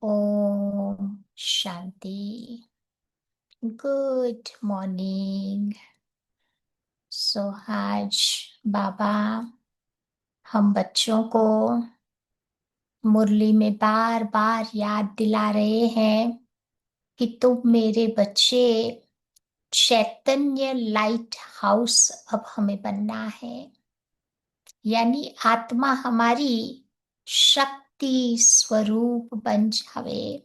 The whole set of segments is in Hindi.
ओम शांति। Good morning. सो आज बाबा हम बच्चों को मुरली में बार बार याद दिला रहे हैं कि तुम मेरे बच्चे, चैतन्य लाइट हाउस अब हमें बनना है। यानी आत्मा हमारी शक्ति स्वरूप बन जावे।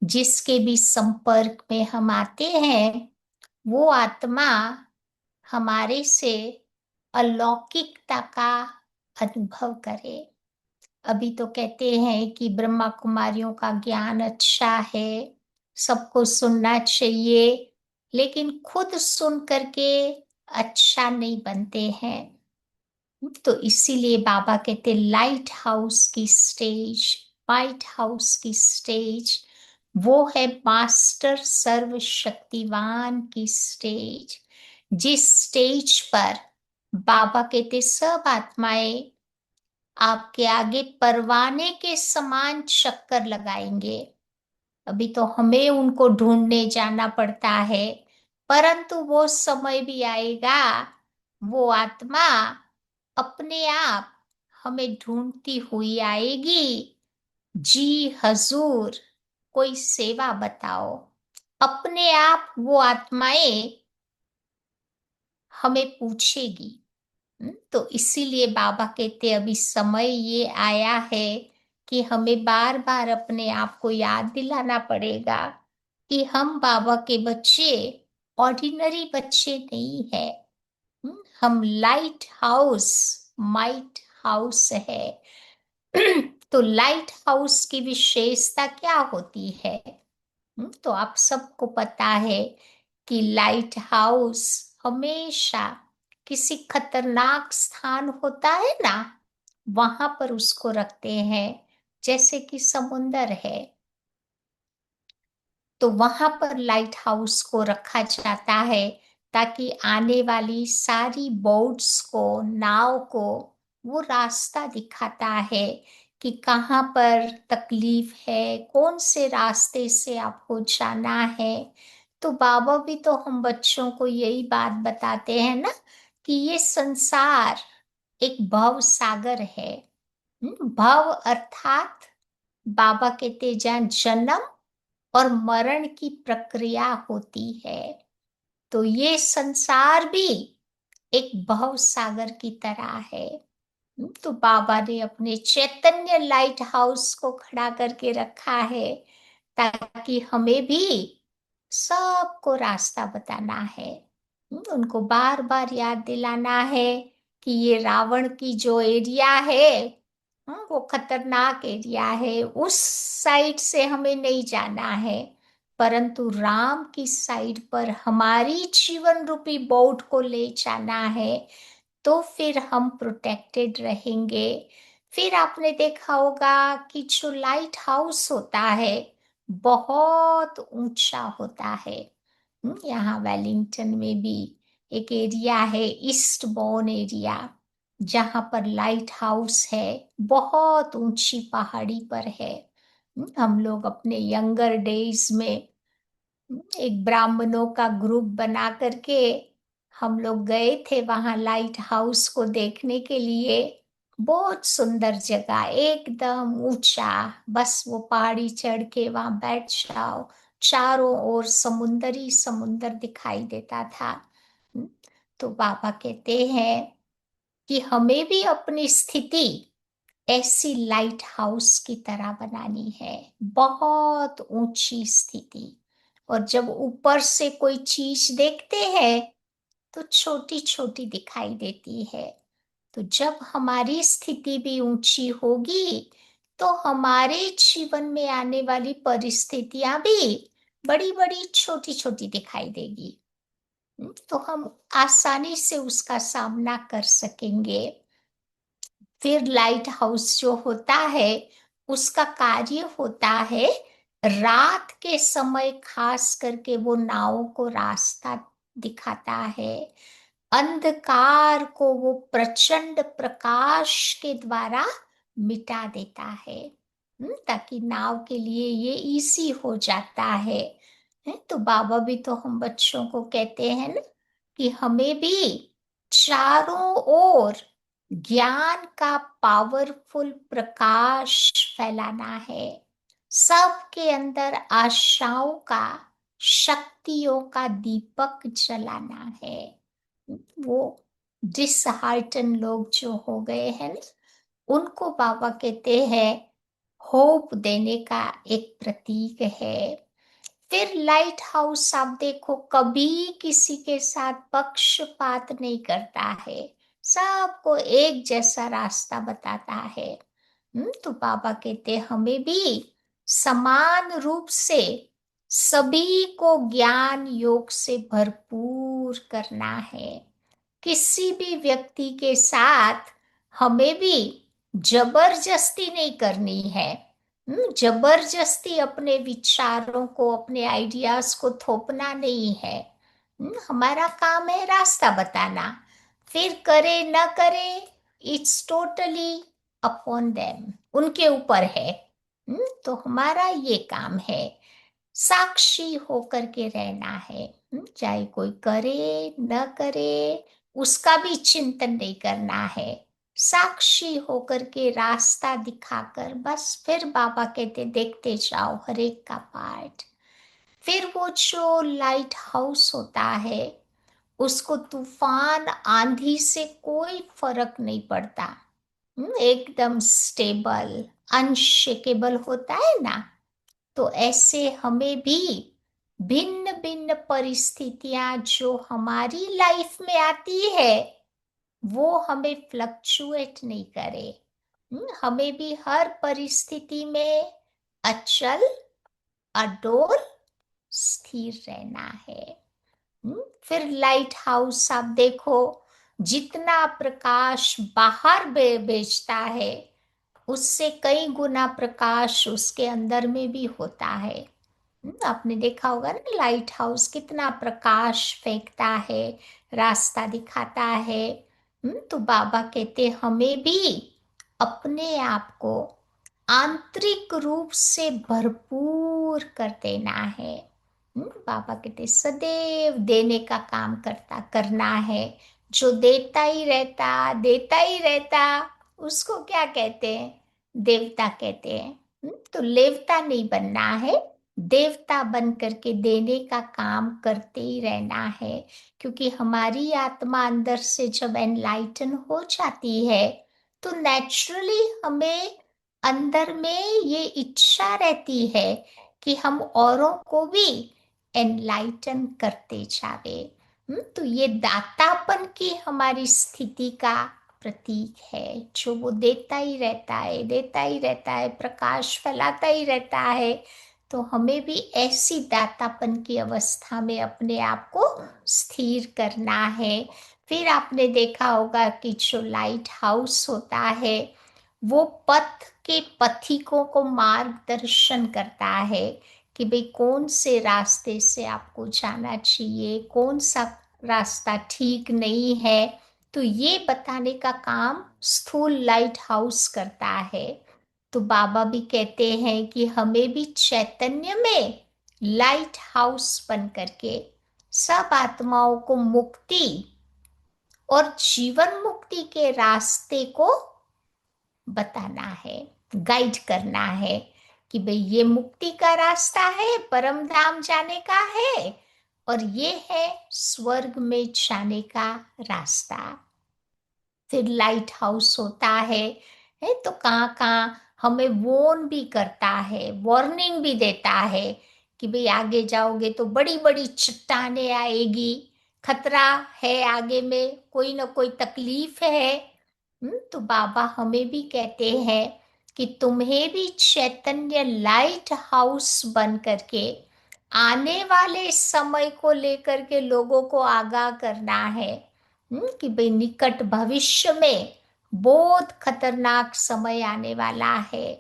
जिसके भी संपर्क में हम आते हैं वो आत्मा हमारे से अलौकिकता का अनुभव करे। अभी तो कहते हैं कि ब्रह्मा कुमारियों का ज्ञान अच्छा है, सबको सुनना चाहिए, लेकिन खुद सुन करके अच्छा नहीं बनते हैं। तो इसीलिए बाबा कहते लाइट हाउस की स्टेज, व्हाइट हाउस की स्टेज वो है मास्टर सर्वशक्तिवान की स्टेज। जिस स्टेज पर बाबा कहते सब आत्माएं आपके आगे परवाने के समान चक्कर लगाएंगे। अभी तो हमें उनको ढूंढने जाना पड़ता है, परंतु वो समय भी आएगा, वो आत्मा अपने आप हमें ढूंढती हुई आएगी। जी हजूर, कोई सेवा बताओ। अपने आप वो आत्माएं हमें पूछेगी। तो इसीलिए बाबा कहते अभी समय ये आया है कि हमें बार बार अपने आप को याद दिलाना पड़ेगा कि हम बाबा के बच्चे ऑर्डिनरी बच्चे नहीं है। हम लाइट हाउस, माइट हाउस है। तो लाइट हाउस की विशेषता क्या होती है? तो आप सबको पता है कि लाइट हाउस हमेशा किसी खतरनाक स्थान होता है ना, वहां पर उसको रखते हैं। जैसे कि समुंदर है तो वहां पर लाइट हाउस को रखा जाता है ताकि आने वाली सारी बोट्स को, नाव को वो रास्ता दिखाता है कि कहाँ पर तकलीफ है, कौन से रास्ते से आपको जाना है। तो बाबा भी तो हम बच्चों को यही बात बताते हैं ना कि ये संसार एक भव सागर है। भव अर्थात बाबा कहते जहाँ जन्म और मरण की प्रक्रिया होती है। तो ये संसार भी एक भव सागर की तरह है। तो बाबा ने अपने चैतन्य लाइट हाउस को खड़ा करके रखा है ताकि हमें भी सबको रास्ता बताना है। उनको बार बार याद दिलाना है कि ये रावण की जो एरिया है, वो खतरनाक एरिया है, उस साइड से हमें नहीं जाना है, परंतु राम की साइड पर हमारी जीवन रूपी बोट को ले जाना है। तो फिर हम प्रोटेक्टेड रहेंगे। फिर आपने देखा होगा कि जो लाइट हाउस होता है बहुत ऊंचा होता है। यहाँ वेलिंगटन में भी एक एरिया है, ईस्ट बॉर्न एरिया, जहाँ पर लाइट हाउस है, बहुत ऊंची पहाड़ी पर है। हम लोग अपने यंगर डेज में एक ब्राह्मणों का ग्रुप बना करके हम लोग गए थे वहां लाइट हाउस को देखने के लिए। बहुत सुंदर जगह, एकदम ऊंचा, बस वो पहाड़ी चढ़ के वहां बैठ जाओ, चारों ओर समुंदर ही समुंदर दिखाई देता था। हम्म, तो बाबा कहते हैं कि हमें भी अपनी स्थिति ऐसी लाइट हाउस की तरह बनानी है, बहुत ऊंची स्थिति। और जब ऊपर से कोई चीज देखते हैं तो छोटी छोटी दिखाई देती है। तो जब हमारी स्थिति भी ऊंची होगी तो हमारे जीवन में आने वाली परिस्थितियां भी बड़ी बड़ी छोटी छोटी दिखाई देगी। तो हम आसानी से उसका सामना कर सकेंगे। फिर लाइट हाउस जो होता है उसका कार्य होता है रात के समय खास करके वो नाव को रास्ता दिखाता है। अंधकार को वो प्रचंड प्रकाश के द्वारा मिटा देता है। ताकि नाव के लिए ये इजी हो जाता है। तो बाबा भी तो हम बच्चों को कहते हैं ना कि हमें भी चारों ओर ज्ञान का पावरफुल प्रकाश फैलाना है, सबके अंदर आशाओं का, शक्तियों का दीपक जलाना है। वो डिसहार्टन लोग जो हो गए हैं ना, उनको बाबा कहते हैं होप देने का एक प्रतीक है। फिर लाइट हाउस आप देखो कभी किसी के साथ पक्षपात नहीं करता है, सबको एक जैसा रास्ता बताता है। तो बाबा कहते हमें भी समान रूप से सभी को ज्ञान योग से भरपूर करना है। किसी भी व्यक्ति के साथ हमें भी जबरदस्ती नहीं करनी है। जबरदस्ती अपने विचारों को, अपने आइडियाज को थोपना नहीं है। हमारा काम है रास्ता बताना, फिर करे न करे इट्स टोटली अपॉन देम, उनके ऊपर है। तो हमारा ये काम है, साक्षी होकर के रहना है। चाहे कोई करे न करे उसका भी चिंतन नहीं करना है, साक्षी होकर के रास्ता दिखाकर बस। फिर बाबा कहते देखते जाओ हर एक का पार्ट। फिर वो जो लाइट हाउस होता है उसको तूफान आंधी से कोई फर्क नहीं पड़ता। एकदम स्टेबल, अनशेकेबल होता है ना। तो ऐसे हमें भी भिन्न भिन्न परिस्थितियां जो हमारी लाइफ में आती है वो हमें फ्लक्चुएट नहीं करे। हमें भी हर परिस्थिति में अचल, अडोल, स्थिर रहना है। फिर लाइट हाउस आप देखो जितना प्रकाश बाहर भेजता है उससे कई गुना प्रकाश उसके अंदर में भी होता है। आपने देखा होगा ना लाइट हाउस कितना प्रकाश फेंकता है, रास्ता दिखाता है। तो बाबा कहते हमें भी अपने आप को आंतरिक रूप से भरपूर कर देना है। बाबा कहते सदैव देने का काम करना है। जो देता ही रहता उसको क्या कहते हैं? देवता कहते हैं। तो लेवता नहीं बनना है, देवता बन करके देने का काम करते ही रहना है। क्योंकि हमारी आत्मा अंदर से जब एनलाइटन हो जाती है तो नेचुरली हमें अंदर में ये इच्छा रहती है कि हम औरों को भी एनलाइटन करते जावे। तो ये दातापन की हमारी स्थिति का प्रतीक है, जो वो देता ही रहता है, देता ही रहता है, प्रकाश फैलाता ही रहता है। तो हमें भी ऐसी दातापन की अवस्था में अपने आप को स्थिर करना है। फिर आपने देखा होगा कि जो लाइट हाउस होता है वो पथ के पथिकों को मार्गदर्शन करता है कि भाई कौन से रास्ते से आपको जाना चाहिए, कौन सा रास्ता ठीक नहीं है। तो ये बताने का काम स्थूल लाइट हाउस करता है। तो बाबा भी कहते हैं कि हमें भी चैतन्य में लाइट हाउस बन करके सब आत्माओं को मुक्ति और जीवन मुक्ति के रास्ते को बताना है, गाइड करना है कि भाई ये मुक्ति का रास्ता है, परम धाम जाने का है, और ये है स्वर्ग में जाने का रास्ता। फिर लाइट हाउस होता है तो कहाँ कहाँ हमें वॉर्न भी करता है, वार्निंग भी देता है कि भाई आगे जाओगे तो बड़ी बड़ी चट्टानें आएगी, खतरा है, आगे में कोई ना कोई तकलीफ है। तो बाबा हमें भी कहते हैं कि तुम्हें भी चैतन्य लाइट हाउस बन करके आने वाले समय को लेकर के लोगों को आगाह करना है। कि भाई निकट भविष्य में बहुत खतरनाक समय आने वाला है।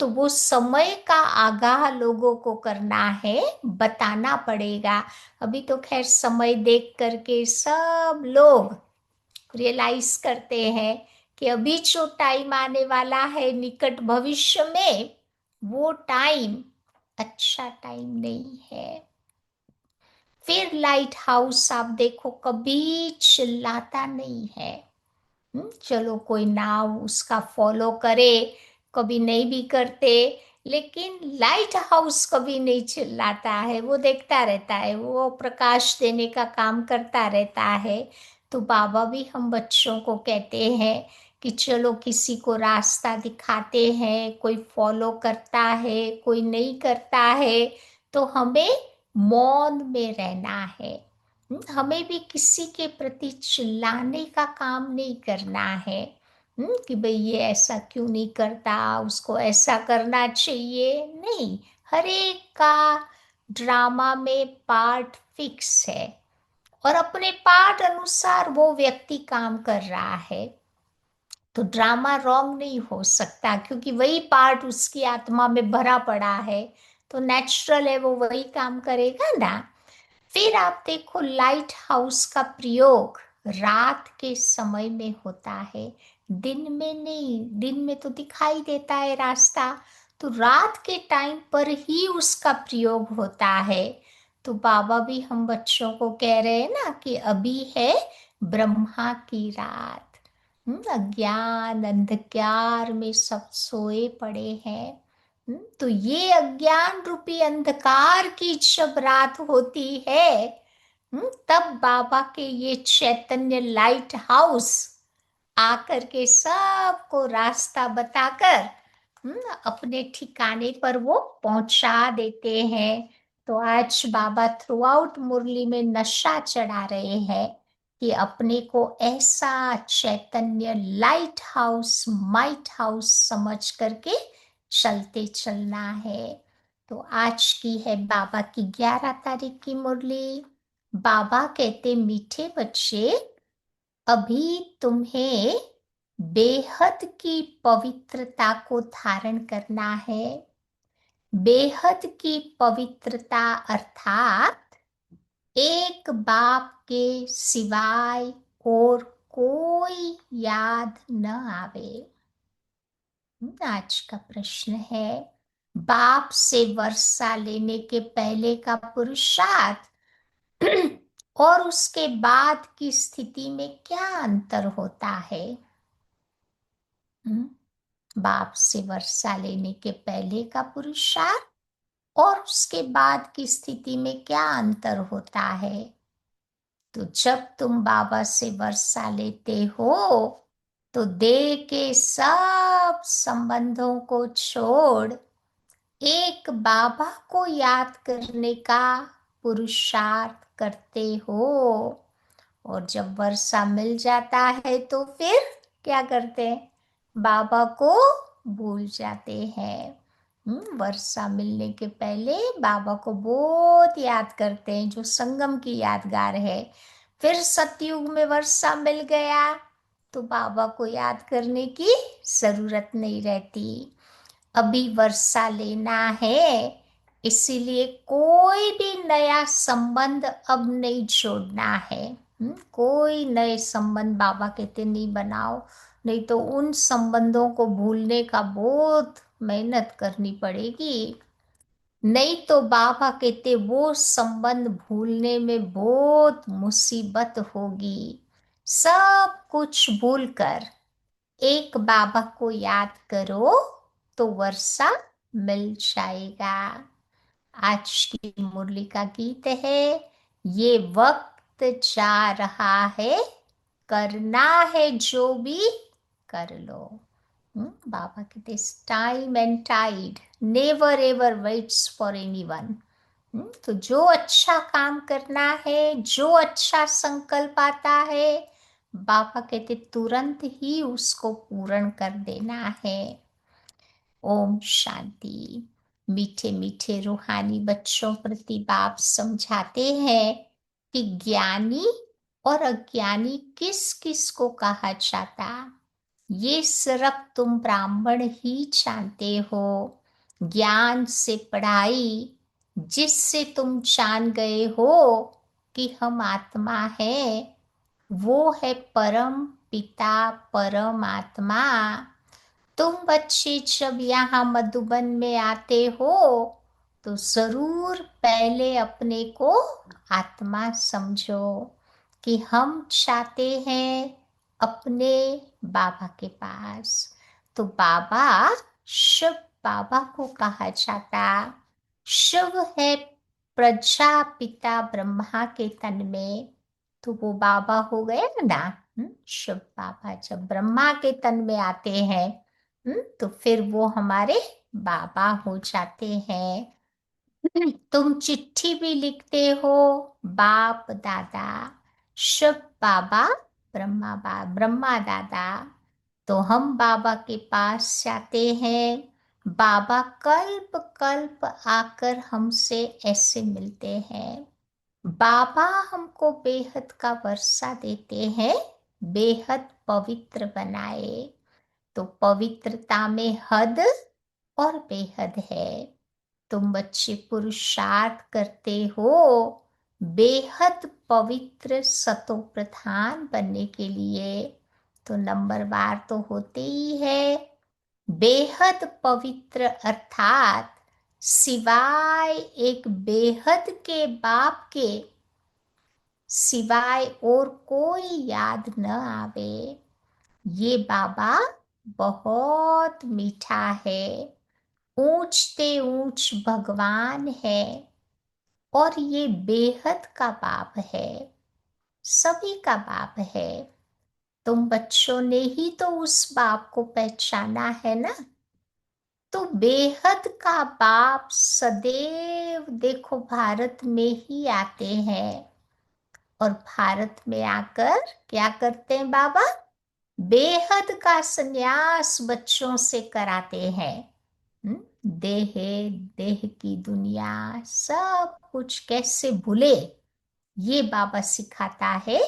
तो वो समय का आगाह लोगों को करना है, बताना पड़ेगा। अभी तो खैर समय देख करके सब लोग रियलाइज करते हैं कि अभी जो टाइम आने वाला है निकट भविष्य में, वो टाइम अच्छा टाइम नहीं है। फिर लाइट हाउस आप देखो कभी चिल्लाता नहीं है। चलो कोई नाव उसका फॉलो करे, कभी नहीं भी करते, लेकिन लाइट हाउस कभी नहीं चिल्लाता है, वो देखता रहता है, वो प्रकाश देने का काम करता रहता है। तो बाबा भी हम बच्चों को कहते हैं कि चलो किसी को रास्ता दिखाते हैं, कोई फॉलो करता है, कोई नहीं करता है, तो हमें मौन में रहना है। हमें भी किसी के प्रति चिल्लाने का काम नहीं करना है। कि भाई ये ऐसा क्यों नहीं करता, उसको ऐसा करना चाहिए, नहीं। हर एक का ड्रामा में पार्ट फिक्स है, और अपने पार्ट अनुसार वो व्यक्ति काम कर रहा है। तो ड्रामा रॉन्ग नहीं हो सकता, क्योंकि वही पार्ट उसकी आत्मा में भरा पड़ा है, तो नेचुरल है वो वही काम करेगा ना। फिर आप देखो लाइट हाउस का प्रयोग रात के समय में होता है, दिन में नहीं। दिन में तो दिखाई देता है रास्ता, तो रात के टाइम पर ही उसका प्रयोग होता है। तो बाबा भी हम बच्चों को कह रहे हैं ना कि अभी है ब्रह्मा की रात। अज्ञान अंधकार में सब सोए पड़े हैं। तो ये अज्ञान रूपी अंधकार की जब रात होती है, तब बाबा के ये चैतन्य लाइट हाउस आकर के सबको रास्ता बताकर अपने ठिकाने पर वो पहुंचा देते हैं। तो आज बाबा थ्रू आउट मुरली में नशा चढ़ा रहे हैं कि अपने को ऐसा चैतन्य लाइट हाउस माइट हाउस समझ करके चलते चलना है। तो आज की है बाबा की 11 तारीख की मुरली। बाबा कहते मीठे बच्चे, अभी तुम्हें बेहद की पवित्रता को धारण करना है। बेहद की पवित्रता अर्थात एक बाप के सिवाय और कोई याद न आवे। आज का प्रश्न है, बाप से वर्षा लेने के पहले का पुरुषार्थ और उसके बाद की स्थिति में क्या अंतर होता है? हम्म, बाप से वर्षा लेने के पहले का पुरुषार्थ और उसके बाद की स्थिति में क्या अंतर होता है? तो जब तुम बाबा से वर्षा लेते हो, तो देह के सब संबंधों को छोड़ एक बाबा को याद करने का पुरुषार्थ करते हो। और जब वर्षा मिल जाता है तो फिर क्या करते हैं? बाबा को भूल जाते हैं। वर्षा मिलने के पहले बाबा को बहुत याद करते हैं, जो संगम की यादगार है। फिर सतयुग में वर्षा मिल गया तो बाबा को याद करने की जरूरत नहीं रहती। अभी वर्षा लेना है, इसीलिए कोई भी नया संबंध अब नहीं जोड़ना है। कोई नए संबंध बाबा कहते नहीं बनाओ, नहीं तो उन संबंधों को भूलने का बहुत मेहनत करनी पड़ेगी। नहीं तो बाबा कहते वो संबंध भूलने में बहुत मुसीबत होगी। सब कुछ भूलकर एक बाबा को याद करो तो वर्षा मिल जाएगा। आज की मुरली का गीत है, ये वक्त जा रहा है, करना है जो भी कर लो। बाबा कहते time and tide never ever waits for anyone. तो जो अच्छा काम करना है, जो अच्छा संकल्प आता है, बाबा कहते तुरंत ही उसको पूर्ण कर देना है। ओम शांति। मीठे मीठे रूहानी बच्चों प्रति बाप समझाते हैं कि ज्ञानी और अज्ञानी किस किस को कहा जाता, ये सिर्फ तुम ब्राह्मण ही जानते हो। ज्ञान से पढ़ाई, जिससे तुम जान गए हो कि हम आत्मा है, वो है परम पिता परमात्मा, तुम बच्चे जब यहाँ मधुबन में आते हो तो जरूर पहले अपने को आत्मा समझो कि हम चाहते हैं अपने बाबा के पास। तो बाबा, शिव बाबा को कहा जाता। शिव है प्रजापिता ब्रह्मा के तन में, तो वो बाबा हो गए ना। शिव बाबा जब ब्रह्मा के तन में आते हैं, तो फिर वो हमारे बाबा हो जाते हैं। तुम चिट्ठी भी लिखते हो बाप दादा, शिव बाबा, ब्रह्मा दादा। तो हम बाबा के पास जाते हैं। बाबा कल्प कल्प आकर हमसे ऐसे मिलते हैं। बाबा हमको बेहद का वर्षा देते हैं, बेहद पवित्र बनाए। तो पवित्रता में हद और बेहद है। तुम बच्चे पुरुषार्थ करते हो बेहद पवित्र सतो प्रधान बनने के लिए। तो नंबरवार तो होते ही है बेहद पवित्र, अर्थात सिवाय एक बेहद के बाप के सिवाय और कोई याद न आवे। ये बाबा बहुत मीठा है, ऊंचते ऊंच भगवान है, और ये बेहद का बाप है, सभी का बाप है। तुम बच्चों ने ही तो उस बाप को पहचाना है ना। तो बेहद का बाप सदैव देखो भारत में ही आते हैं, और भारत में आकर क्या करते हैं बाबा? बेहद का संन्यास बच्चों से कराते हैं। देह देह की दुनिया सब कुछ कैसे भूले, ये बाबा सिखाता है,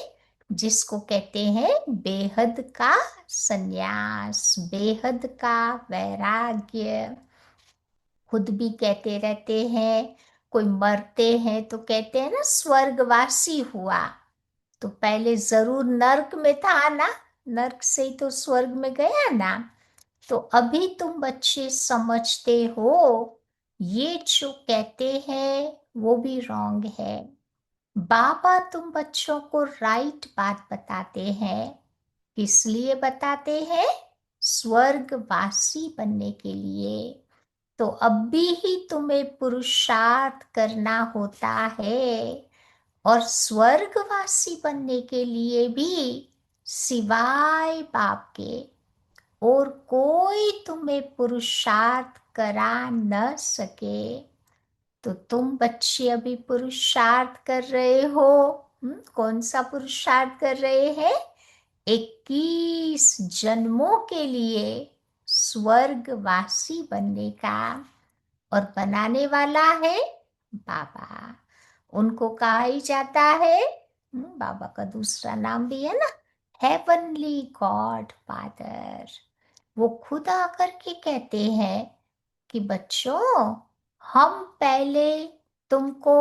जिसको कहते हैं बेहद का संन्यास, बेहद का वैराग्य। खुद भी कहते रहते हैं, कोई मरते हैं तो कहते हैं ना स्वर्गवासी हुआ। तो पहले जरूर नर्क में था ना, नर्क से ही तो स्वर्ग में गया ना। तो अभी तुम बच्चे समझते हो ये जो कहते हैं वो भी रॉन्ग है। बाबा तुम बच्चों को राइट बात बताते हैं। किस लिए बताते हैं? स्वर्गवासी बनने के लिए। तो अब भी तुम्हें पुरुषार्थ करना होता है, और स्वर्गवासी बनने के लिए भी सिवाय बाप के और कोई तुम्हें पुरुषार्थ करा न सके। तो तुम बच्चे अभी पुरुषार्थ कर रहे हो। कौन सा पुरुषार्थ कर रहे हैं? 21 जन्मों के लिए स्वर्गवासी बनने का। और बनाने वाला है बाबा। उनको कहा ही जाता है, बाबा का दूसरा नाम भी है ना, हेवनली गॉड फादर। वो खुद आकर के कहते हैं कि बच्चों, हम पहले तुमको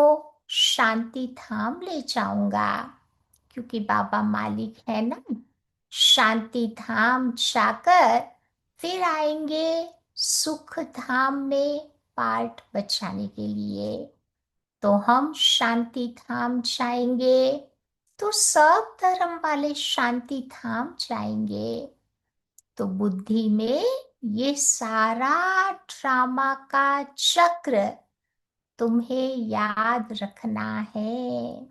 शांति धाम ले जाऊंगा, क्योंकि बाबा मालिक है ना। शांति धाम जाकर फिर आएंगे सुख धाम में पार्ट बचाने के लिए। तो हम शांति धाम जाएंगे, तो सब धर्म वाले शांति धाम जाएंगे। तो बुद्धि में ये सारा ड्रामा का चक्र तुम्हें याद रखना है।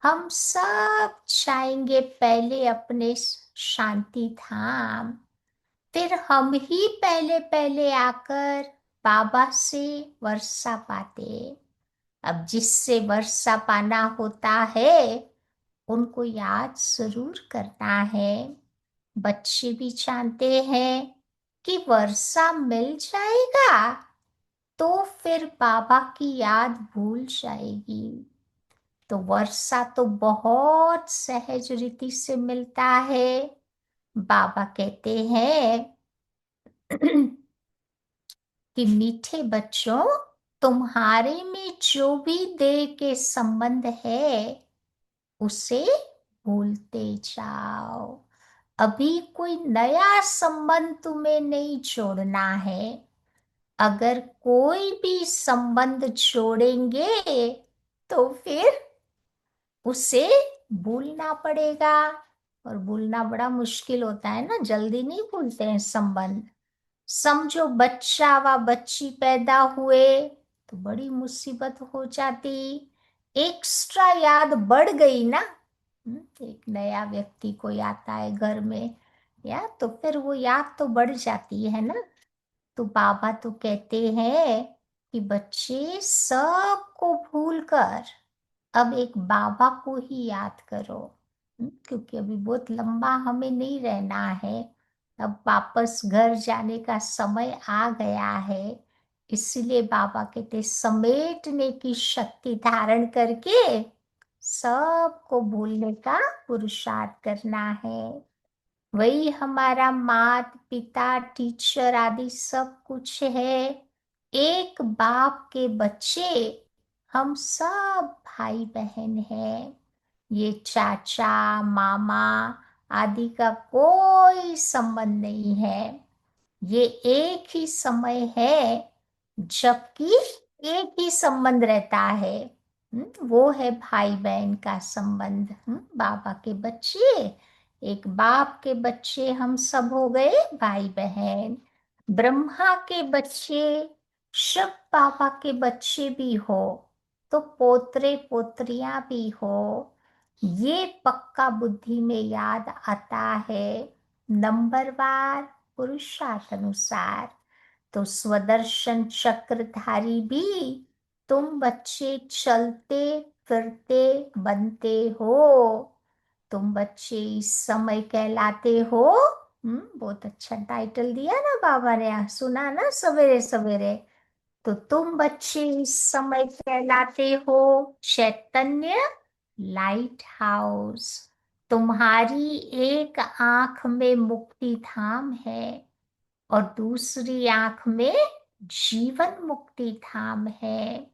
हम सब जाएंगे पहले अपने शांति धाम, फिर हम ही पहले पहले आकर बाबा से वर्षा पाते। अब जिससे वर्षा पाना होता है उनको याद जरूर करना है। बच्चे भी जानते हैं कि वर्षा मिल जाएगा तो फिर बाबा की याद भूल जाएगी। तो वर्षा तो बहुत सहज रीति से मिलता है। बाबा कहते हैं कि मीठे बच्चों, तुम्हारे में जो भी देह के संबंध है उसे भूलते जाओ। अभी कोई नया संबंध तुम्हें नहीं जोड़ना है। अगर कोई भी संबंध जोड़ेंगे तो फिर उसे भूलना पड़ेगा। और भूलना बड़ा मुश्किल होता है ना, जल्दी नहीं भूलते हैं संबंध। समझो बच्चा व बच्ची पैदा हुए तो बड़ी मुसीबत हो जाती, एक्स्ट्रा याद बढ़ गई ना। एक नया व्यक्ति कोई आता है घर में, या तो फिर वो याद तो बढ़ जाती है ना। तो बाबा तो कहते हैं कि बच्चे सबको भूलकर अब एक बाबा को ही याद करो। क्योंकि अभी बहुत लंबा हमें नहीं रहना है। अब वापस घर जाने का समय आ गया है। इसलिए बाबा कहते समेटने की शक्ति धारण करके सबको भूलने का पुरुषार्थ करना है। वही हमारा माता पिता टीचर आदि सब कुछ है। एक बाप के बच्चे हम सब भाई बहन हैं। ये चाचा मामा आदि का कोई संबंध नहीं है। ये एक ही समय है जबकि एक ही संबंध रहता है। वो है भाई बहन का संबंध। बाबा के बच्चे, एक बाप के बच्चे हम सब हो गए भाई बहन। ब्रह्मा के बच्चे शिव बाबा के बच्चे भी हो तो पोतरे पोतरियां भी हो। ये पक्का बुद्धि में याद आता है। नंबरवार पुरुषार्थ अनुसार। तो स्वदर्शन चक्रधारी भी तुम बच्चे चलते फिरते बनते हो। तुम बच्चे इस समय कहलाते हो। बहुत अच्छा टाइटल दिया ना बाबा ने, सुना ना सवेरे सवेरे। तो तुम बच्चे इस समय कहलाते हो चैतन्य लाइट हाउस। तुम्हारी एक आंख में मुक्ति धाम है और दूसरी आंख में जीवन मुक्ति धाम है।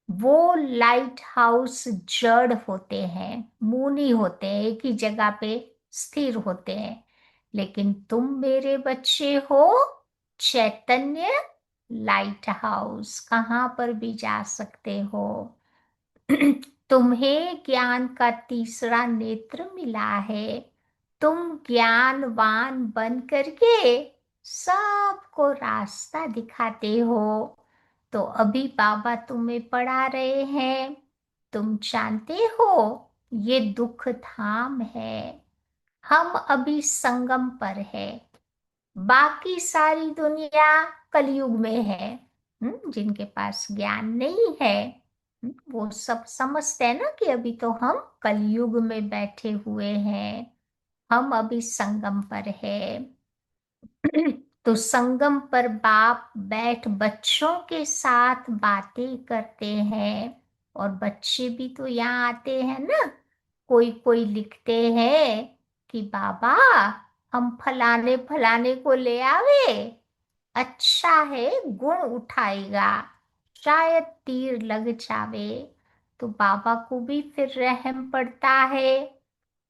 वो लाइट हाउस जड़ होते हैं, मुनि होते हैं, एक ही जगह पे स्थिर होते हैं। लेकिन तुम मेरे बच्चे हो चैतन्य लाइट हाउस, कहाँ पर भी जा सकते हो। तुम्हें ज्ञान का तीसरा नेत्र मिला है। तुम ज्ञानवान बन करके सबको रास्ता दिखाते हो। तो अभी बाबा तुम्हें पढ़ा रहे हैं। तुम जानते हो ये दुख धाम है। हम अभी संगम पर है। बाकी सारी दुनिया कलयुग में है। जिनके पास ज्ञान नहीं है, वो सब समझते हैं ना कि अभी तो हम कलयुग में बैठे हुए हैं। हम अभी संगम पर है। तो संगम पर बाप बैठ बच्चों के साथ बातें करते हैं। और बच्चे भी तो यहाँ आते हैं ना। कोई कोई लिखते हैं कि बाबा हम फलाने फलाने को ले आवे, अच्छा है गुण उठाएगा, शायद तीर लग जावे। तो बाबा को भी फिर रहम पड़ता है,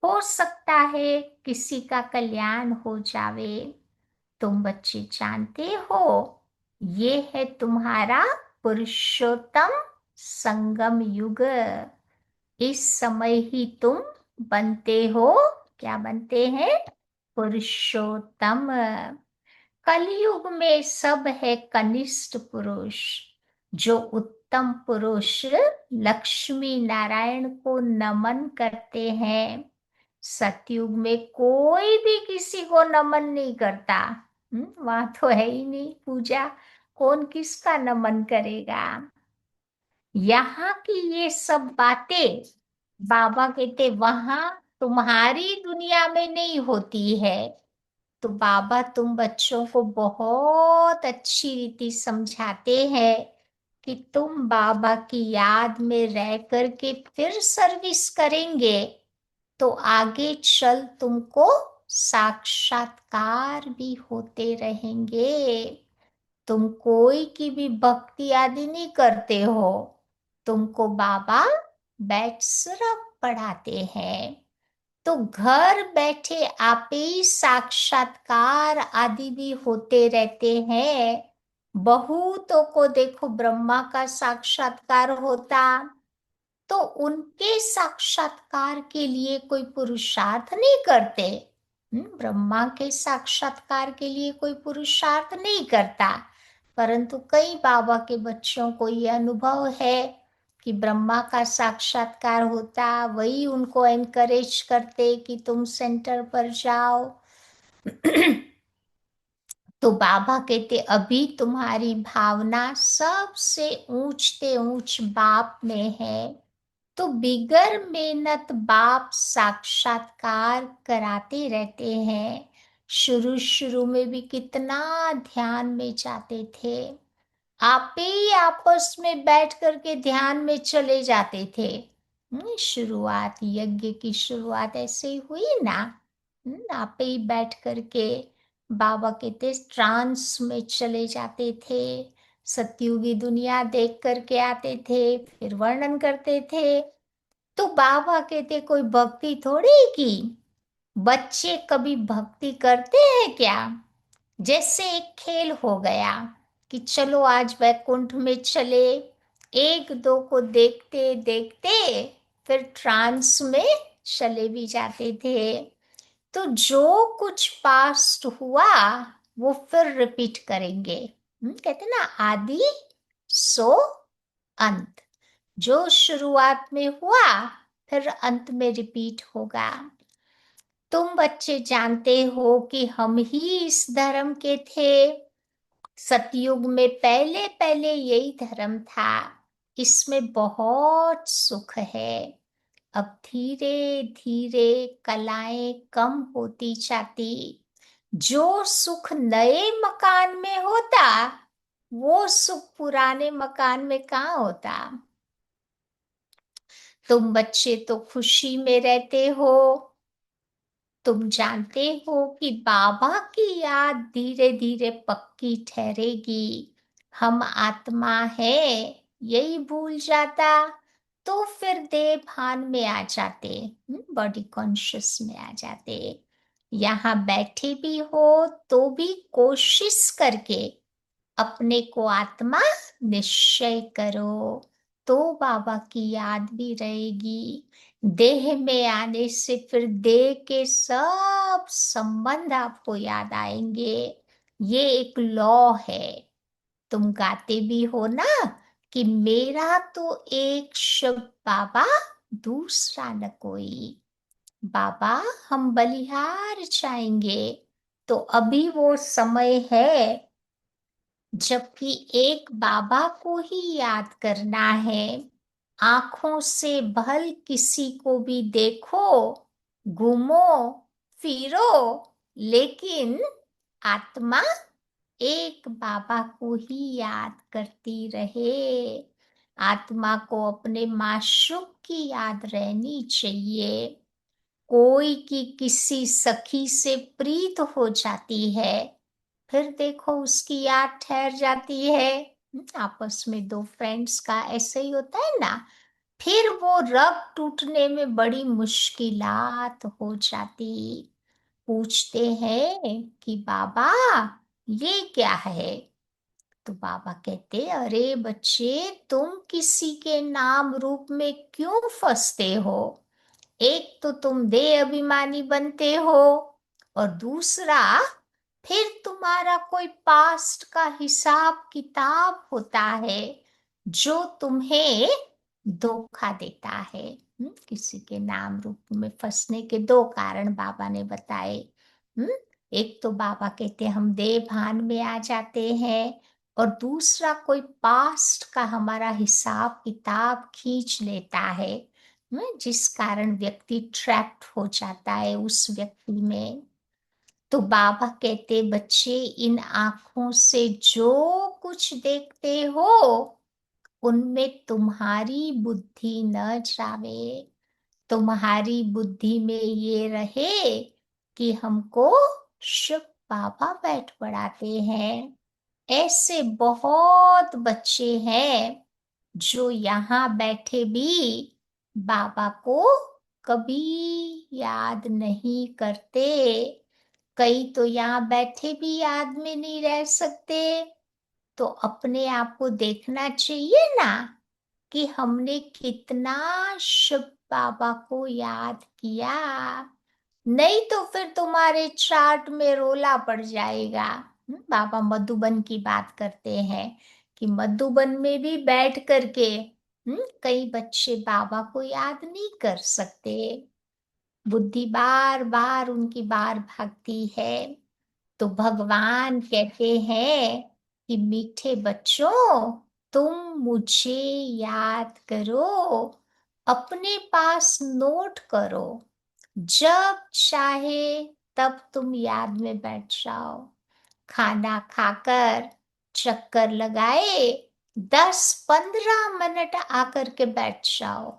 हो सकता है किसी का कल्याण हो जावे। तुम बच्चे जानते हो ये है तुम्हारा पुरुषोत्तम संगम युग। इस समय ही तुम बनते हो, क्या बनते हैं, पुरुषोत्तम। कलयुग में सब है कनिष्ठ पुरुष। जो उत्तम पुरुष लक्ष्मी नारायण को नमन करते हैं। सतयुग में कोई भी किसी को नमन नहीं करता। वहां तो है ही नहीं पूजा, कौन किसका नमन करेगा। यहाँ की ये सब बातें बाबा कहते वहां तुम्हारी दुनिया में नहीं होती है। तो बाबा तुम बच्चों को बहुत अच्छी रीति समझाते हैं कि तुम बाबा की याद में रह करके फिर सर्विस करेंगे तो आगे चल तुमको साक्षात्कार भी होते रहेंगे। तुम कोई की भी भक्ति आदि नहीं करते हो, तुमको बाबा बैठ सिर्फ पढ़ाते हैं। तो घर बैठे आप ही साक्षात्कार आदि भी होते रहते हैं। बहुतों को देखो, ब्रह्मा का साक्षात्कार होता, तो उनके साक्षात्कार के लिए कोई पुरुषार्थ नहीं करते। ब्रह्मा के साक्षात्कार के लिए कोई पुरुषार्थ नहीं करता, परंतु कई बाबा के बच्चों को ये अनुभव है कि ब्रह्मा का साक्षात्कार होता, वही उनको एनकरेज करते कि तुम सेंटर पर जाओ। तो बाबा कहते अभी तुम्हारी भावना सबसे ऊंचते ऊंच बाप में है, तो बिगर मेहनत बाप साक्षात्कार कराते रहते हैं। शुरू शुरू में भी कितना ध्यान में जाते थे, आप ही आपस में बैठ करके ध्यान में चले जाते थे। शुरुआत, यज्ञ की शुरुआत ऐसे ही हुई ना। आप ही बैठ करके बाबा कहते ट्रांस में चले जाते थे, सतयुगी दुनिया देख करके आते थे, फिर वर्णन करते थे। तो बाबा कहते कोई भक्ति थोड़ी की, बच्चे कभी भक्ति करते हैं क्या? जैसे एक खेल हो गया कि चलो आज वैकुंठ में चले, एक दो को देखते देखते फिर ट्रांस में चले भी जाते थे। तो जो कुछ पास्ट हुआ वो फिर रिपीट करेंगे। कहते ना, आदि सो अंत। जो शुरुआत में हुआ फिर अंत में रिपीट होगा। तुम बच्चे जानते हो कि हम ही इस धर्म के थे। सतयुग में पहले पहले यही धर्म था। इसमें बहुत सुख है। अब धीरे धीरे कलाएं कम होती जाती। जो सुख नए मकान में होता, वो सुख पुराने मकान में कहाँ होता। तुम बच्चे तो खुशी में रहते हो। तुम जानते हो कि बाबा की याद धीरे धीरे पक्की ठहरेगी। हम आत्मा है, यही भूल जाता तो फिर देह भान में आ जाते, बॉडी कॉन्शियस में आ जाते। यहाँ बैठे भी हो तो भी कोशिश करके अपने को आत्मा निश्चय करो, तो बाबा की याद भी रहेगी। देह में आने से फिर देह के सब संबंध आपको याद आएंगे। ये एक लॉ है। तुम गाते भी हो ना कि मेरा तो एक शब्द बाबा, दूसरा न कोई। बाबा हम बलिहार जाएंगे। तो अभी वो समय है जबकि एक बाबा को ही याद करना है। आंखों से भल किसी को भी देखो, घूमो फिरो, लेकिन आत्मा एक बाबा को ही याद करती रहे। आत्मा को अपने माशूक की याद रहनी चाहिए। कोई की किसी सखी से प्रीत हो जाती है, फिर देखो उसकी याद ठहर जाती है। आपस में दो फ्रेंड्स का ऐसे ही होता है ना। फिर वो रग टूटने में बड़ी मुश्किलात हो जाती। पूछते हैं कि बाबा ये क्या है? तो बाबा कहते अरे बच्चे, तुम किसी के नाम रूप में क्यों फंसते हो? एक तो तुम देह अभिमानी बनते हो, और दूसरा फिर तुम्हारा कोई पास्ट का हिसाब किताब होता है जो तुम्हें धोखा देता है। किसी के नाम रूप में फंसने के दो कारण बाबा ने बताए। हम्म एक तो बाबा कहते हम देह भान में आ जाते हैं, और दूसरा कोई पास्ट का हमारा हिसाब किताब खींच लेता है, जिस कारण व्यक्ति ट्रैप्ड हो जाता है उस व्यक्ति में। तो बाबा कहते बच्चे, इन आंखों से जो कुछ देखते हो उनमें तुम्हारी बुद्धि न जावे। तुम्हारी बुद्धि में ये रहे कि हमको शिव बाबा बैठ पढ़ाते हैं। ऐसे बहुत बच्चे हैं जो यहाँ बैठे भी बाबा को कभी याद नहीं करते। कई तो यहाँ बैठे भी याद में नहीं रह सकते। तो अपने आप को देखना चाहिए ना कि हमने कितना शिव बाबा को याद किया। नहीं तो फिर तुम्हारे चार्ट में रोला पड़ जाएगा। बाबा मधुबन की बात करते हैं कि मधुबन में भी बैठ करके कई बच्चे बाबा को याद नहीं कर सकते। बुद्धि बार बार उनकी बार भागती है। तो भगवान कहते हैं कि मीठे बच्चों, तुम मुझे याद करो, अपने पास नोट करो। जब चाहे तब तुम याद में बैठ जाओ। खाना खाकर चक्कर लगाए 10-15 मिनट आकर के बैठ जाओ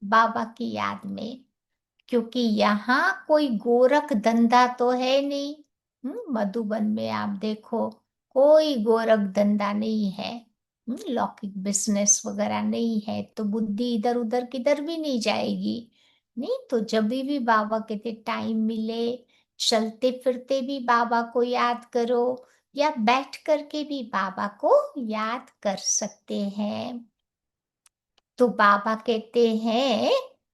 बाबा की याद में। क्योंकि यहाँ कोई गोरख धंधा तो है नहीं। मधुबन में आप देखो, कोई गोरख धंधा नहीं है। लौकिक बिजनेस वगैरह नहीं है, तो बुद्धि इधर उधर किधर भी नहीं जाएगी। नहीं तो जब भी बाबा कहते टाइम मिले, चलते फिरते भी बाबा को याद करो, या बैठ करके भी बाबा को याद कर सकते हैं। तो बाबा कहते हैं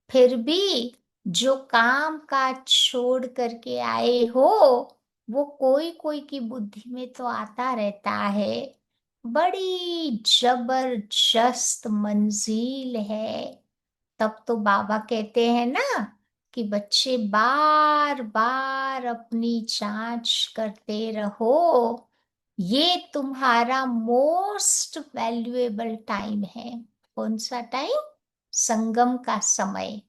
फिर भी जो काम काज छोड़ करके आए हो, वो कोई कोई की बुद्धि में तो आता रहता है। बड़ी जबरदस्त मंजिल है। तब तो बाबा कहते हैं ना कि बच्चे बार बार अपनी जांच करते रहो। ये तुम्हारा मोस्ट वैल्यूएबल टाइम है। कौन सा टाइम? संगम का समय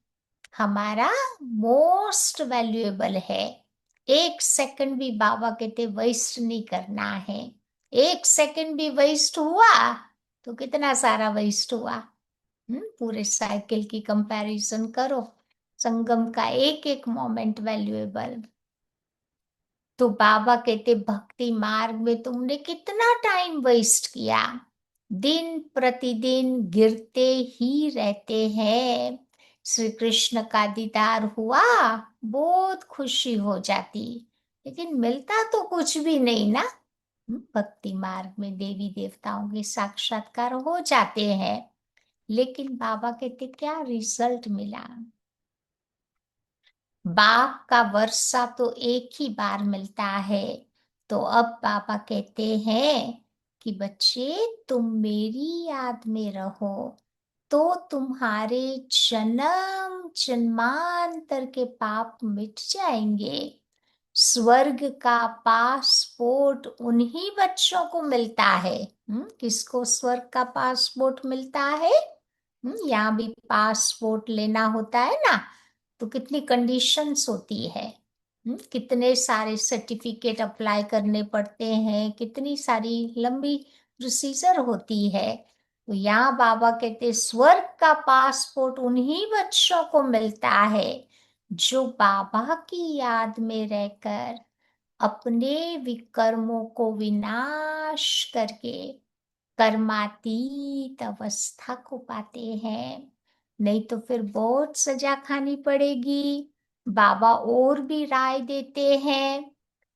हमारा मोस्ट वैल्यूएबल है। 1 सेकंड भी बाबा कहते वेस्ट नहीं करना है। 1 सेकंड भी वेस्ट हुआ तो कितना सारा वेस्ट हुआ। पूरे साइकिल की कंपैरिजन करो। संगम का एक एक मोमेंट वैल्यूएबल। तो बाबा कहते भक्ति मार्ग में तुमने कितना टाइम वेस्ट किया। दिन प्रतिदिन गिरते ही रहते हैं। श्री कृष्ण का दीदार हुआ, बहुत खुशी हो जाती, लेकिन मिलता तो कुछ भी नहीं ना। भक्ति मार्ग में देवी देवताओं के साक्षात्कार हो जाते हैं, लेकिन बाबा कहते क्या रिजल्ट मिला। बाघ का वर्षा तो एक ही बार मिलता है। तो अब बाबा कहते हैं कि बच्चे, तुम मेरी याद में रहो तो तुम्हारे जन्म जन्मांतर के पाप मिट जाएंगे। स्वर्ग का पासपोर्ट उन्हीं बच्चों को मिलता है। किसको स्वर्ग का पासपोर्ट मिलता है? यहाँ भी पासपोर्ट लेना होता है ना, तो कितनी कंडीशंस होती है। कितने सारे सर्टिफिकेट अप्लाई करने पड़ते हैं, कितनी सारी लंबी प्रोसीजर होती है। तो यहाँ बाबा कहते स्वर्ग का पासपोर्ट उन्हीं बच्चों को मिलता है जो बाबा की याद में रहकर अपने विकर्मों को विनाश करके कर्मातीत अवस्था को पाते हैं। नहीं तो फिर बहुत सजा खानी पड़ेगी। बाबा और भी राय देते हैं,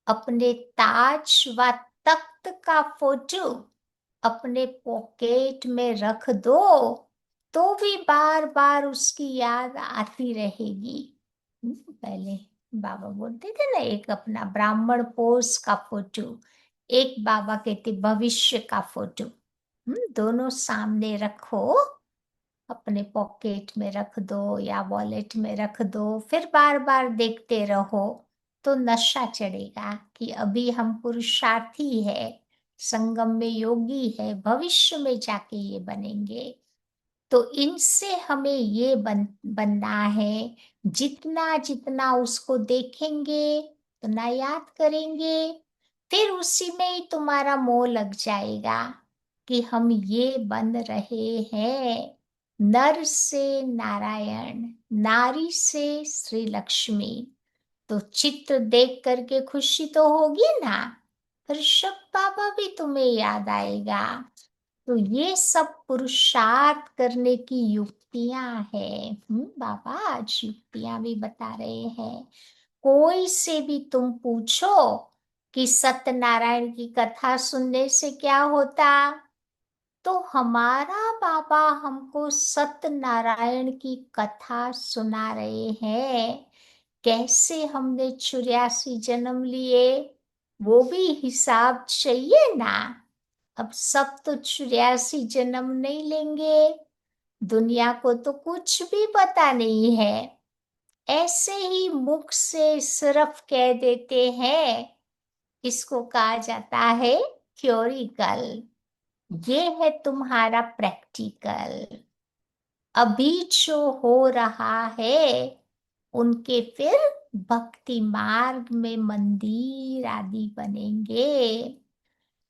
अपने ताज व तख्त का फोटो अपने पॉकेट में रख दो तो भी बार बार उसकी याद आती रहेगी। पहले बाबा बोलते थे ना, एक अपना ब्राह्मण पोस का फोटो, एक बाबा कहते भविष्य का फोटो। दोनों सामने रखो, अपने पॉकेट में रख दो या वॉलेट में रख दो, फिर बार बार देखते रहो तो नशा चढ़ेगा कि अभी हम पुरुषार्थी है, संगम में योगी है, भविष्य में जाके ये बनेंगे। तो इनसे हमें ये बनना है। जितना जितना उसको देखेंगे तो ना याद करेंगे, फिर उसी में ही तुम्हारा मोह लग जाएगा कि हम ये बन रहे हैं। नर से नारायण, नारी से श्री लक्ष्मी। तो चित्र देख करके खुशी तो होगी ना, फिर शिव बाबा भी तुम्हें याद आएगा। तो ये सब पुरुषार्थ करने की युक्तियां हैं। बाबा आज युक्तियां भी बता रहे हैं। कोई से भी तुम पूछो कि सत्यनारायण की कथा सुनने से क्या होता, तो हमारा बाबा हमको सत्यनारायण की कथा सुना रहे हैं। कैसे हमने 84 जन्म लिए, वो भी हिसाब चाहिए ना। अब सब तो 84 जन्म नहीं लेंगे, दुनिया को तो कुछ भी पता नहीं है। ऐसे ही मुख से सिर्फ कह देते हैं, इसको कहा जाता है थ्योरिकल। ये है तुम्हारा प्रैक्टिकल। अभी जो हो रहा है, उनके फिर भक्ति मार्ग में मंदिर आदि बनेंगे।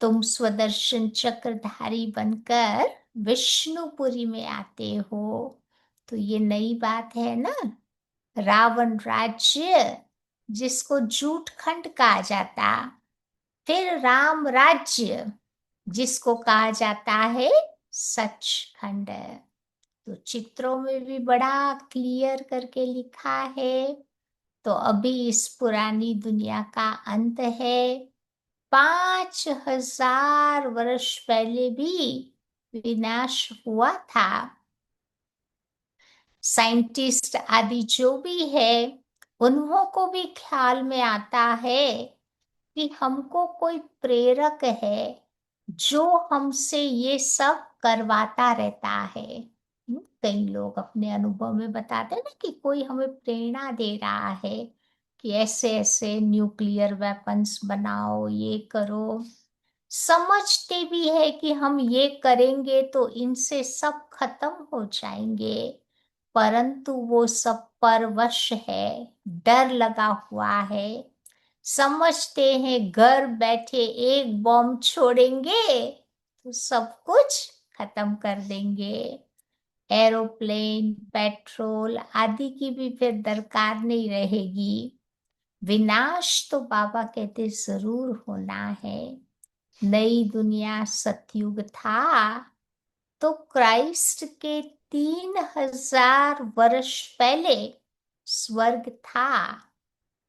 तुम स्वदर्शन चक्रधारी बनकर विष्णुपुरी में आते हो, तो ये नई बात है ना। रावण राज्य जिसको जूठ खंड कहा जाता, फिर राम राज्य जिसको कहा जाता है सचखंड। तो चित्रों में भी बड़ा क्लियर करके लिखा है। तो अभी इस पुरानी दुनिया का अंत है। 5000 वर्ष पहले भी विनाश हुआ था। साइंटिस्ट आदि जो भी है, उन्हों को भी ख्याल में आता है कि हमको कोई प्रेरक है जो हमसे ये सब करवाता रहता है। कई लोग अपने अनुभव में बताते हैं ना कि कोई हमें प्रेरणा दे रहा है कि ऐसे ऐसे न्यूक्लियर वेपन्स बनाओ, ये करो। समझते भी है कि हम ये करेंगे तो इनसे सब खत्म हो जाएंगे, परंतु वो सब परवश है, डर लगा हुआ है। समझते हैं घर बैठे एक बॉम्ब छोड़ेंगे तो सब कुछ खत्म कर देंगे। एरोप्लेन, पेट्रोल आदि की भी फिर दरकार नहीं रहेगी। विनाश तो बाबा कहते जरूर होना है। नई दुनिया सतयुग था, तो क्राइस्ट के 3000 वर्ष पहले स्वर्ग था।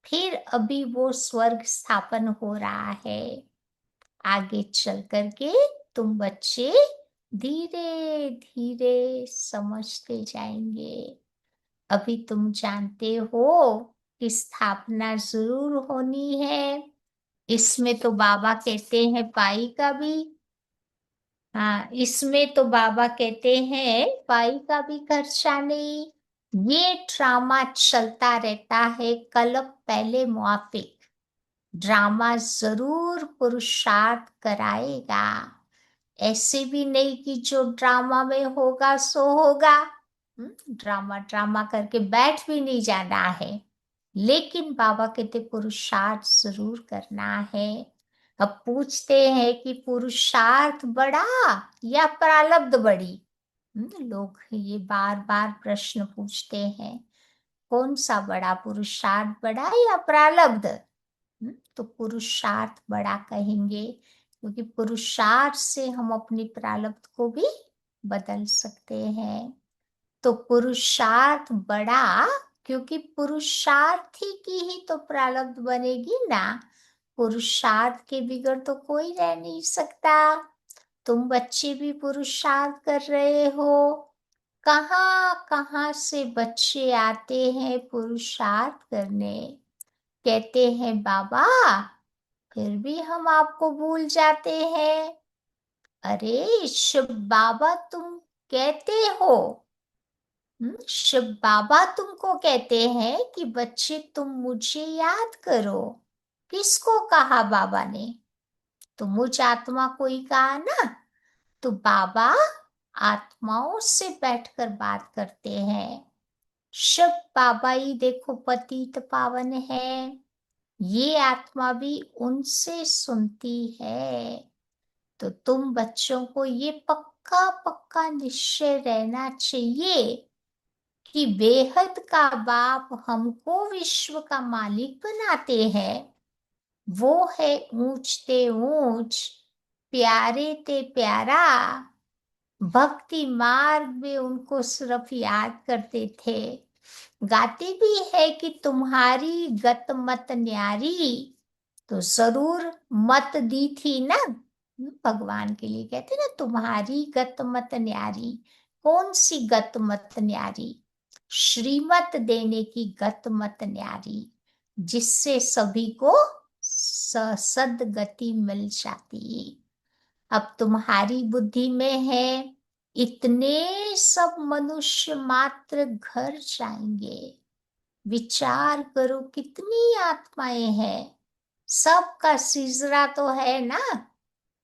फिर अभी वो स्वर्ग स्थापन हो रहा है। आगे चल करके तुम बच्चे धीरे धीरे समझते जाएंगे। अभी तुम जानते हो कि स्थापना जरूर होनी है। इसमें तो बाबा कहते हैं पाई का भी, हाँ, इसमें तो बाबा कहते हैं पाई का भी खर्चा नहीं। ये ड्रामा चलता रहता है कल्प पहले मुआफिक। ड्रामा जरूर पुरुषार्थ कराएगा। ऐसे भी नहीं कि जो ड्रामा में होगा सो होगा। ड्रामा ड्रामा करके बैठ भी नहीं जाना है। लेकिन बाबा कहते पुरुषार्थ जरूर करना है। अब पूछते हैं कि पुरुषार्थ बड़ा या प्रारब्ध बड़ी। लोग ये बार बार प्रश्न पूछते हैं, कौन सा बड़ा, पुरुषार्थ बड़ा या प्रारब्ध। तो पुरुषार्थ बड़ा कहेंगे, क्योंकि पुरुषार्थ से हम अपनी प्रारब्ध को भी बदल सकते हैं। तो पुरुषार्थ बड़ा, क्योंकि पुरुषार्थी की ही तो प्रारब्ध बनेगी ना। पुरुषार्थ के बिगड़ तो कोई रह नहीं सकता। तुम बच्चे भी पुरुषार्थ कर रहे हो। कहाँ कहाँ से बच्चे आते हैं पुरुषार्थ करने, कहते हैं बाबा फिर भी हम आपको भूल जाते हैं। अरे शिव बाबा तुम कहते हो, शिव बाबा तुमको कहते हैं कि बच्चे तुम मुझे याद करो। किसको कहा बाबा ने? तो मुझ आत्मा को ही कहा ना। तो बाबा आत्माओं से बैठकर बात करते हैं। शिव बाबा ही देखो पतित पावन है, ये आत्मा भी उनसे सुनती है। तो तुम बच्चों को ये पक्का पक्का निश्चय रहना चाहिए कि बेहद का बाप हमको विश्व का मालिक बनाते हैं। वो है ऊंच ते ऊंच, प्यारे ते प्यारा, भक्ति मार्ग में उनको सिर्फ याद करते थे। गाते भी है कि तुम्हारी गत मत न्यारी, तो जरूर मत दी थी ना। भगवान के लिए कहते ना, तुम्हारी गत मत न्यारी। कौन सी गत मत न्यारी? श्रीमत देने की गत मत न्यारी, जिससे सभी को सदगति मिल जाती। अब तुम्हारी बुद्धि में है, इतने सब मनुष्य मात्र घर जाएंगे। विचार करो कितनी आत्माएं हैं, सबका सिजरा तो है ना।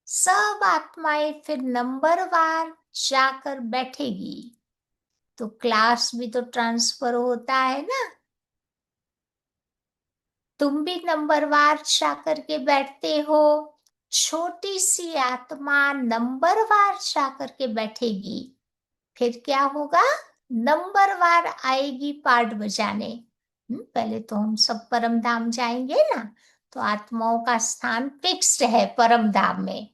सब आत्माएं फिर नंबरवार जाकर बैठेगी, तो क्लास भी तो ट्रांसफर होता है ना। तुम भी नंबरवार जाकर के बैठते हो। छोटी सी आत्मा नंबरवार जाकर के बैठेगी, फिर क्या होगा? नंबरवार आएगी पार्ट बजाने। पहले तो हम सब परम धाम जाएंगे ना, तो आत्माओं का स्थान फिक्स्ड है परम धाम में,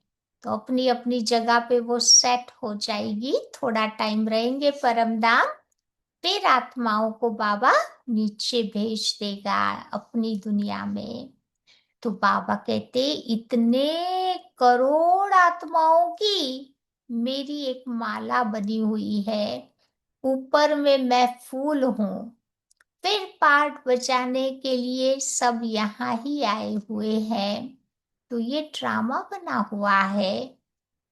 तो अपनी अपनी जगह पे वो सेट हो जाएगी। थोड़ा टाइम रहेंगे परम धाम, फिर आत्माओं को बाबा नीचे भेज देगा अपनी दुनिया में। तो बाबा कहते, इतने करोड़ आत्माओं की मेरी एक माला बनी हुई है, ऊपर में मैं फूल हूं। फिर पार्ट बजाने के लिए सब यहाँ ही आए हुए हैं। तो ये ड्रामा बना हुआ है।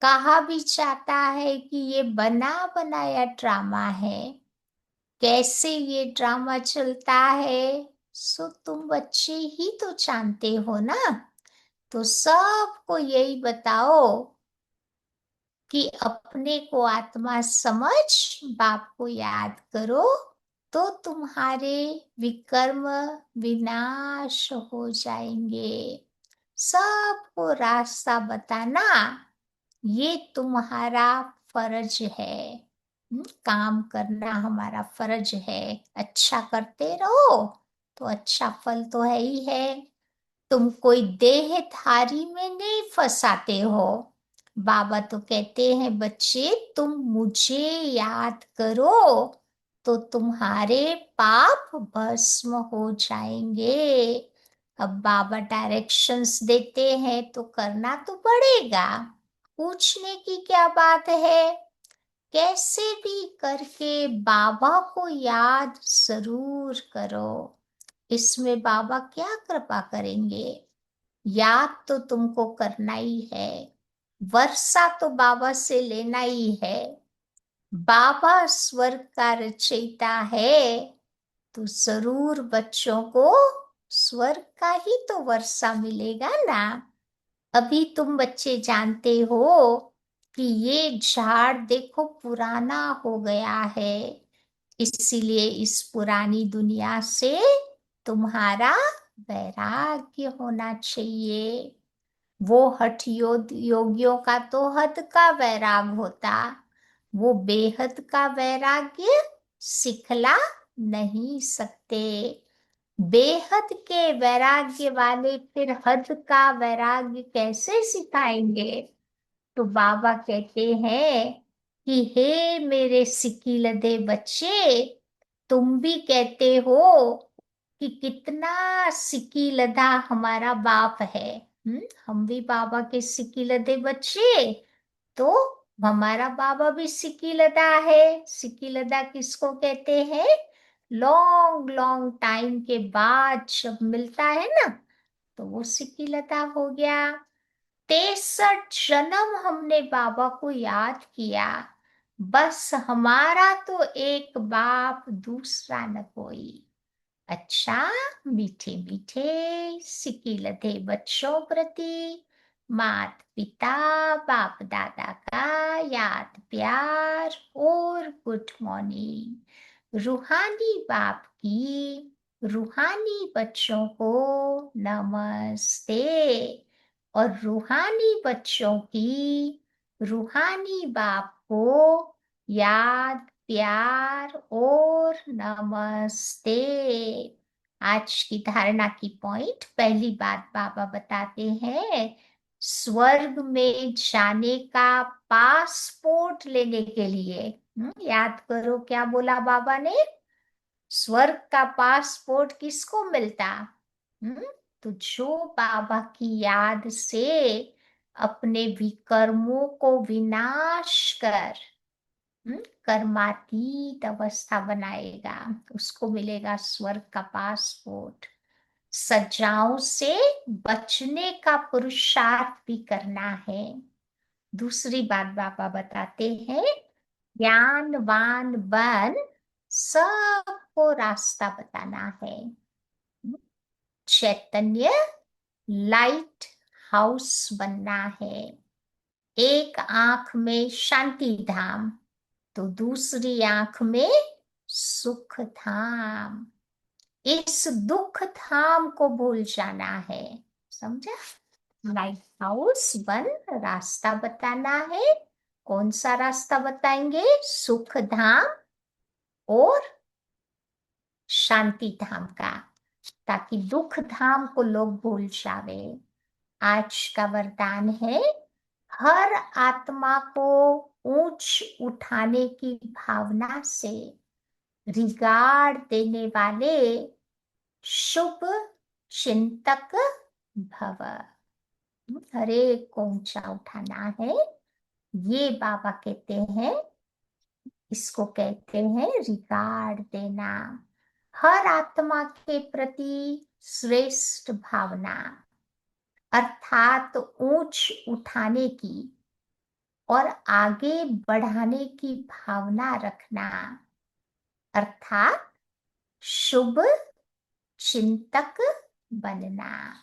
कहा भी जाता है कि ये बना बनाया ड्रामा है। कैसे ये ड्रामा चलता है, सो तुम बच्चे ही तो जानते हो ना। तो सबको यही बताओ कि अपने को आत्मा समझ बाप को याद करो, तो तुम्हारे विकर्म विनाश हो जाएंगे। सबको रास्ता बताना ये तुम्हारा फर्ज है। काम करना हमारा फर्ज है। अच्छा करते रहो तो अच्छा फल तो है ही है। तुम कोई देहधारी में नहीं फंसाते हो। बाबा तो कहते हैं, बच्चे तुम मुझे याद करो तो तुम्हारे पाप भस्म हो जाएंगे। अब बाबा डायरेक्शंस देते हैं तो करना तो पड़ेगा। पूछने की क्या बात है? कैसे भी करके बाबा को याद जरूर करो। इसमें बाबा क्या कृपा करेंगे? याद तो तुमको करना ही है, वर्षा तो बाबा से लेना ही है। बाबा स्वर्ग का रचयिता है, तो जरूर बच्चों को स्वर्ग का ही तो वर्षा मिलेगा ना। अभी तुम बच्चे जानते हो कि ये झाड़ देखो पुराना हो गया है, इसीलिए इस पुरानी दुनिया से तुम्हारा वैराग्य होना चाहिए। वो हठ योगियों का तो हद का वैराग होता, वो बेहद का वैराग्य सिखला नहीं सकते। बेहद के वैराग्य वाले फिर हद का वैराग्य कैसे सिखाएंगे? तो बाबा कहते हैं कि हे मेरे सिकीलधे बच्चे, तुम भी कहते हो कि कितना सिकीलधा हमारा बाप है। हम भी बाबा के सिकीलधे बच्चे, तो हमारा बाबा भी सिकीलधा है। सिकीलधा किसको कहते हैं? लॉन्ग लॉन्ग टाइम के बाद जब मिलता है ना, तो वो सिकीलधा हो गया। 63 जन्म हमने बाबा को याद किया, बस हमारा तो एक बाप दूसरा न कोई। अच्छा, मीठे मीठे सिकीलधे बच्चों प्रति मात पिता बाप दादा का याद प्यार और गुड मॉर्निंग। रूहानी बाप की रूहानी बच्चों को नमस्ते, और रूहानी बच्चों की रूहानी बाप को याद प्यार और नमस्ते। आज की धारणा की पॉइंट, पहली बात बाबा बताते हैं स्वर्ग में जाने का पासपोर्ट लेने के लिए। याद करो क्या बोला बाबा ने। स्वर्ग का पासपोर्ट किसको मिलता? हम्म तो जो बाबा की याद से अपने विकर्मों को विनाश कर कर्मातीत अवस्था बनाएगा, उसको मिलेगा स्वर्ग का पासपोर्ट। सजाओं से बचने का पुरुषार्थ भी करना है। दूसरी बात बाबा बताते हैं, ज्ञानवान बन सबको रास्ता बताना है। चैतन्य लाइट हाउस बनना है। एक आंख में शांति धाम तो दूसरी आंख में सुख धाम। इस दुख धाम को भूल जाना है। समझा? लाइट हाउस बन रास्ता बताना है। कौन सा रास्ता बताएंगे? सुख धाम और शांति धाम का, ताकि दुख धाम को लोग भूल जावे। आज का वरदान है, हर आत्मा को ऊंच उठाने की भावना से रिगार्ड देने वाले शुभ चिंतक भव। हर एक को ऊंचा उठाना है, ये बाबा कहते हैं। इसको कहते हैं रिगार्ड देना, हर आत्मा के प्रति श्रेष्ठ भावना, अर्थात ऊंच उठाने की और आगे बढ़ाने की भावना रखना, अर्थात शुभ चिंतक बनना।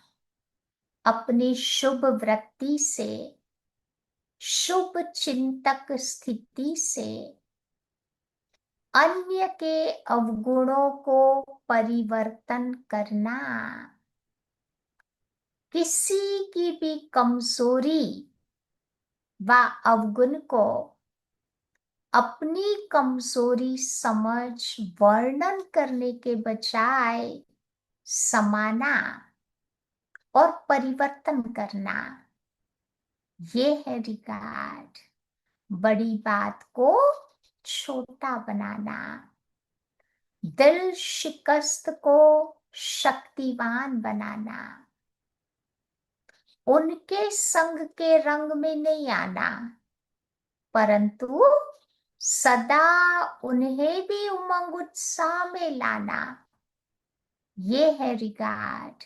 अपनी शुभ वृत्ति से, शुभ चिंतक स्थिति से अन्य के अवगुणों को परिवर्तन करना। किसी की भी कमजोरी व अवगुण को अपनी कमजोरी समझ वर्णन करने के बजाय समाना और परिवर्तन करना, ये है रिगार्ड। बड़ी बात को छोटा बनाना, दिल शिकस्त को शक्तिवान बनाना, उनके संग के रंग में नहीं आना, परंतु सदा उन्हें भी उमंग उत्साह में लाना, ये है रिगार्ड।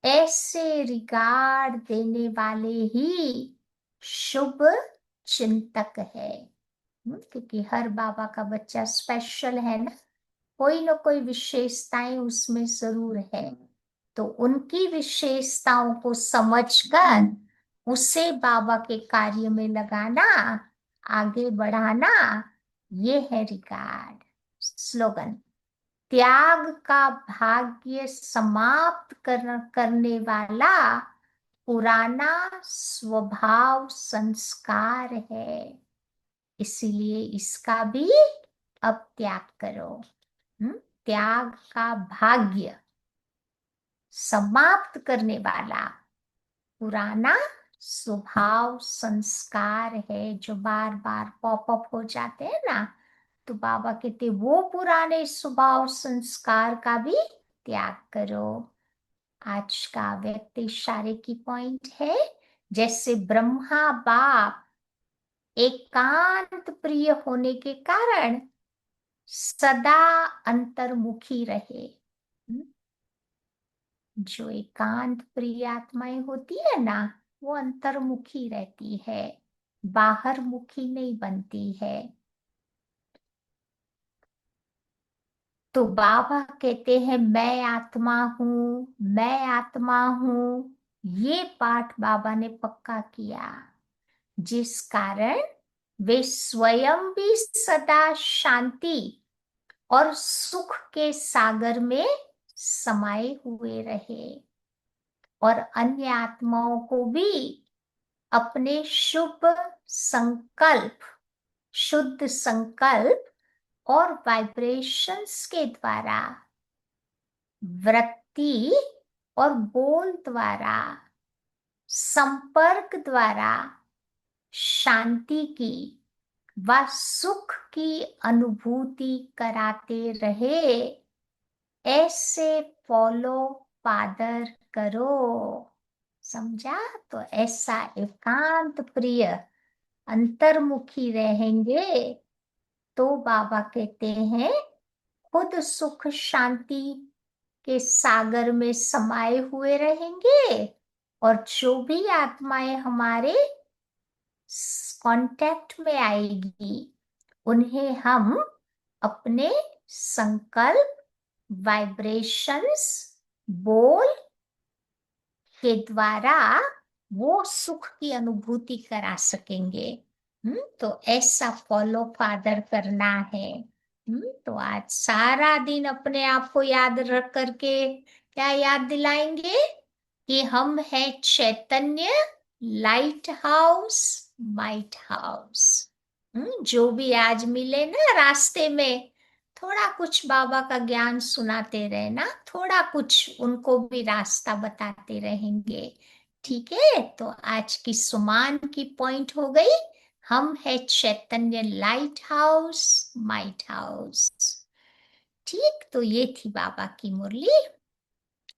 ऐसे रिगार्ड देने वाले ही शुभ चिंतक है। क्योंकि हर बाबा का बच्चा स्पेशल है ना, कोई ना कोई विशेषताएं उसमें जरूर है। तो उनकी विशेषताओं को समझकर उसे बाबा के कार्य में लगाना, आगे बढ़ाना, ये है रिगार्ड। स्लोगन, त्याग का भाग्य समाप्त करने वाला पुराना स्वभाव संस्कार है, इसीलिए इसका भी अब त्याग करो। त्याग का भाग्य समाप्त करने वाला पुराना स्वभाव संस्कार है, जो बार बार पॉपअप हो जाते हैं ना, तो बाबा कहते वो पुराने स्वभाव संस्कार का भी त्याग करो। आज का व्यक्ति इशारे की पॉइंट है, जैसे ब्रह्मा बाप एकांत प्रिय होने के कारण सदा अंतर्मुखी रहे। जो एकांत प्रिय आत्माएं होती है ना, वो अंतर्मुखी रहती है, बाहर मुखी नहीं बनती है। तो बाबा कहते हैं मैं आत्मा हूं, मैं आत्मा हूं। ये पाठ बाबा ने पक्का किया, जिस कारण वे स्वयं भी सदा शांति और सुख के सागर में समाये हुए रहे, और अन्य आत्माओं को भी अपने शुभ संकल्प, शुद्ध संकल्प और वाइब्रेशंस के द्वारा, वृत्ति और बोल द्वारा संपर्क द्वारा शांति की व सुख की अनुभूति कराते रहे, ऐसे फॉलो फादर करो। समझा? तो ऐसा एकांत प्रिय अंतर्मुखी रहेंगे तो बाबा कहते हैं खुद सुख शांति के सागर में समाये हुए रहेंगे, और जो भी आत्माएं हमारे कांटेक्ट में आएगी उन्हें हम अपने संकल्प, वाइब्रेशंस, बोल के द्वारा वो सुख की अनुभूति करा सकेंगे। तो ऐसा फॉलो फादर करना है। तो आज सारा दिन अपने आप को याद रख करके क्या याद दिलाएंगे कि हम है चैतन्य लाइट हाउस, माइट हाउस। जो भी आज मिले ना रास्ते में, थोड़ा कुछ बाबा का ज्ञान सुनाते रहना, थोड़ा कुछ उनको भी रास्ता बताते रहेंगे। ठीक है? तो आज की सुमान की पॉइंट हो गई, हम है चैतन्य लाइट हाउस, माइट हाउस। ठीक, तो ये थी बाबा की मुरली।